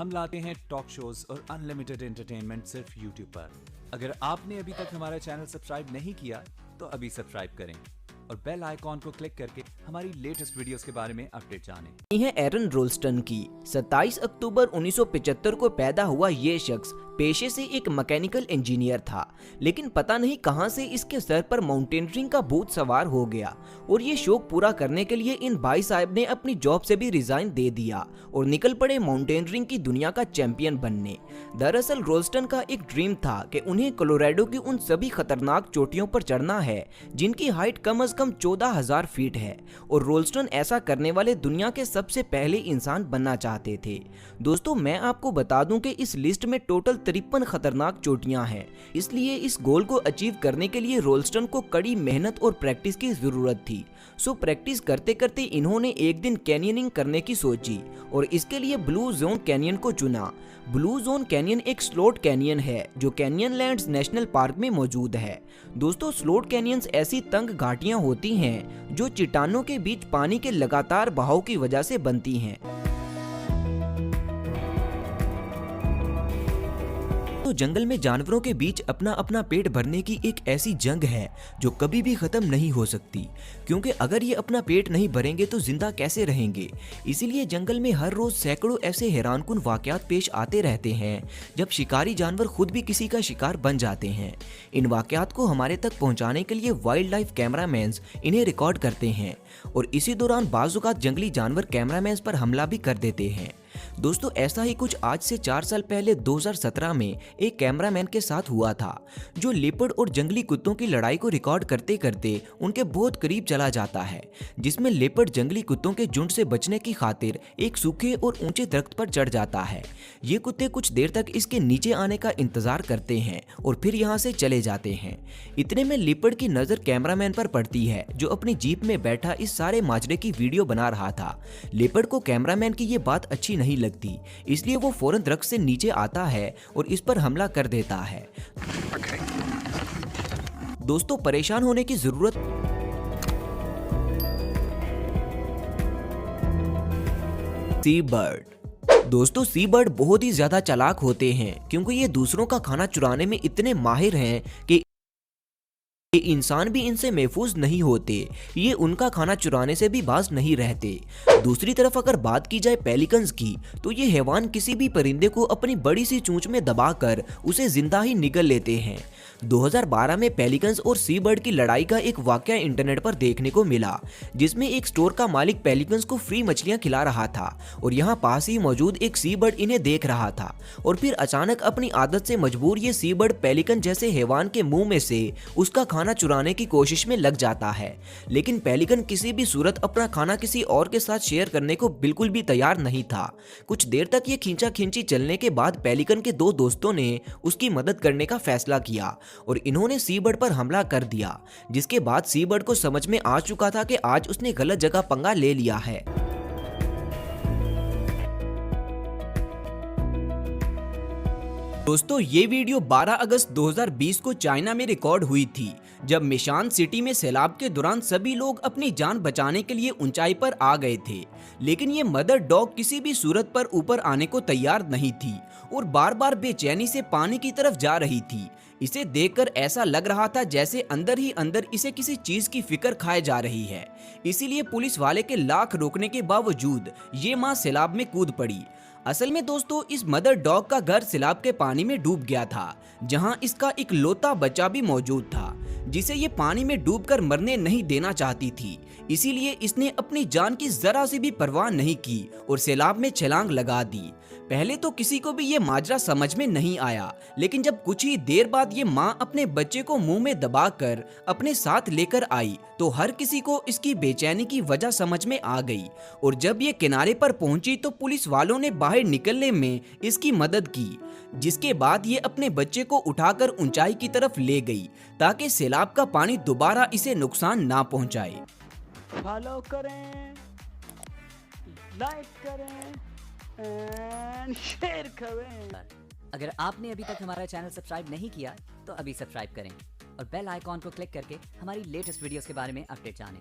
हम लाते हैं talk shows और अनलिमिटेड एंटरटेनमेंट सिर्फ यूट्यूब पर। अगर आपने अभी तक हमारा चैनल सब्सक्राइब नहीं किया तो अभी सब्सक्राइब करें और बेल आइकॉन को क्लिक करके हमारी लेटेस्ट वीडियोस के बारे में अपडेट जानें। है एरन रोल्स्टन की 27 अक्टूबर 1975 को पैदा हुआ ये शख्स पेशे से एक मैकेनिकल इंजीनियर था, लेकिन पता नहीं कहां से इसके सर पर माउंटेनियरिंग का भूत सवार हो गया और ये शौक पूरा करने के लिए इन भाई साहब ने अपनी जॉब से भी रिजाइन दे दिया और निकल पड़े माउंटेनियरिंग की दुनिया का चैंपियन बनने। दरअसल रोल्स्टन का एक ड्रीम था कि उन्हें कोलोराडो की उन सभी खतरनाक चोटियों पर चढ़ना है जिनकी हाइट कम से कम 14,000 फीट है और रोल्स्टन ऐसा करने वाले दुनिया के सबसे पहले इंसान बनना चाहते थे। दोस्तों, मैं आपको बता दूं कि इस लिस्ट में टोटल 53 खतरनाक चोटियां हैं, इसलिए इस गोल को अचीव करने के लिए रोल्स्टन को कड़ी मेहनत और प्रैक्टिस की जरूरत थी। सो प्रैक्टिस करते करते इन्होंने एक दिन कैनियनिंग करने की सोची और इसके लिए ब्लू जोन कैनियन को चुना। ब्लू जोन कैनियन एक स्लोट कैनियन है जो कैनियनलैंड्स नेशनल पार्क में मौजूद है। दोस्तों, स्लोट कैनियंस ऐसी तंग घाटियां होती हैं जो चट्टानों के बीच पानी के लगातार बहाव की वजह से बनती हैं। तो जंगल में जानवरों के बीच अपना अपना पेट भरने की एक ऐसी जंग है जो कभी भी खत्म नहीं हो सकती, क्योंकि अगर ये अपना पेट नहीं भरेंगे तो जिंदा कैसे रहेंगे। इसीलिए जंगल में हर रोज सैकड़ों ऐसे हैरानकुन वाकयात पेश आते रहते हैं जब शिकारी जानवर खुद भी किसी का शिकार बन जाते हैं। इन वाकयात को हमारे तक पहुंचाने के लिए वाइल्ड लाइफ कैमरामैन इन्हें रिकॉर्ड करते हैं और इसी दौरान बाजुकात जंगली जानवर कैमरामैन पर हमला भी कर देते हैं। दोस्तों, ऐसा ही कुछ आज से 4 साल पहले 2017 में एक कैमरामैन के साथ हुआ था जो लेपर्ड और जंगली कुत्तों की लड़ाई को रिकॉर्ड करते करते उनके बहुत करीब चला जाता है, जिसमें लेपर्ड जंगली कुत्तों के झुंड से बचने की खातिर एक सूखे और ऊंचे दरख्त पर चढ़ जाता है। ये कुत्ते कुछ देर तक इसके नीचे आने का इंतजार करते हैं और फिर यहाँ से चले जाते हैं। इतने में लेपर्ड की नजर कैमरामैन पर पड़ती है जो अपनी जीप में बैठा इस सारे माजरे की वीडियो बना रहा था। लेपर्ड को कैमरामैन की ये बात अच्छी नहीं लगती, इसलिए वो फौरन दरख्त से नीचे आता है और इस पर हमला कर देता है। दोस्तों, परेशान होने की जरूरत सी बर्ड। दोस्तों, सी बर्ड बहुत ही ज्यादा चालाक होते हैं क्योंकि ये दूसरों का खाना चुराने में इतने माहिर हैं कि इंसान भी इनसे महफूज नहीं होते। ये उनका खाना चुराने से भी बाज नहीं रहते। दूसरी तरफ अगर बात की जाए पेलिकन्स की, तो ये हैवान किसी भी परिंदे को अपनी बड़ी सी चोंच में दबाकर उसे जिंदा ही निगल लेते हैं। 2012 में पेलिकन्स और सी बर्ड की लड़ाई का एक वाकया इंटरनेट पर देखने को मिला, जिसमें एक स्टोर का मालिक पेलिकन्स को फ्री मछलियां खिला रहा था और यहाँ पास ही मौजूद एक सी बर्ड इन्हें देख रहा था और फिर अचानक अपनी आदत से मजबूर ये सी बर्ड पेलिकन जैसे हैवान के मुंह में से उसका खाना चुराने की कोशिश में लग जाता है। लेकिन पेलिकन किसी भी सूरत अपना खाना किसी और के साथ शेयर करने को बिल्कुल भी तैयार नहीं था। कुछ देर तक ये खींचा खींची चलने के बाद पेलिकन के 2 दोस्तों ने उसकी मदद करने का फैसला किया और इन्होंने सी बर्ड पर हमला कर दिया, जिसके बाद सी बर्ड को समझ में आ चुका था कि आज उसने गलत जगह पंगा ले लिया है। दोस्तों, ये वीडियो 12 अगस्त 2020 को चाइना में रिकॉर्ड हुई थी, जब मिशान सिटी में सैलाब के दौरान सभी लोग अपनी जान बचाने के लिए ऊंचाई पर आ गए थे, लेकिन ये मदर डॉग किसी भी सूरत पर ऊपर आने को तैयार नहीं थी और बार बार बेचैनी से पानी की तरफ जा रही थी। इसे देखकर ऐसा लग रहा था जैसे अंदर ही अंदर इसे किसी चीज की फिक्र खाए जा रही है। इसीलिए पुलिस वाले के लाख रोकने के बावजूद ये मां सैलाब में कूद पड़ी। असल में दोस्तों, इस मदर डॉग का घर सैलाब के पानी में डूब गया था, जहां इसका इकलौता बच्चा भी मौजूद था जिसे ये पानी में डूबकर मरने नहीं देना चाहती थी। इसीलिए इसने अपनी जान की जरा सी भी परवाह नहीं की और सैलाब में छलांग लगा दी। पहले तो किसी को भी ये माजरा समझ में नहीं आया, लेकिन जब कुछ ही देर बाद ये माँ अपने बच्चे को मुंह में दबाकर अपने साथ लेकर आई तो हर किसी को इसकी बेचैनी की वजह समझ में आ गई और जब ये किनारे पर पहुंची तो पुलिस वालों ने बाहर निकलने में इसकी मदद की, जिसके बाद ये अपने बच्चे को उठाकर ऊंचाई की तरफ ले गई ताकि सैलाब का पानी दोबारा इसे नुकसान ना पहुंचाए। फॉलो करें, लाइक करें एंड शेयर करें। अगर आपने अभी तक हमारा चैनल सब्सक्राइब नहीं किया तो अभी सब्सक्राइब करें और बेल आइकॉन को क्लिक करके हमारी लेटेस्ट वीडियोस के बारे में अपडेट जानें।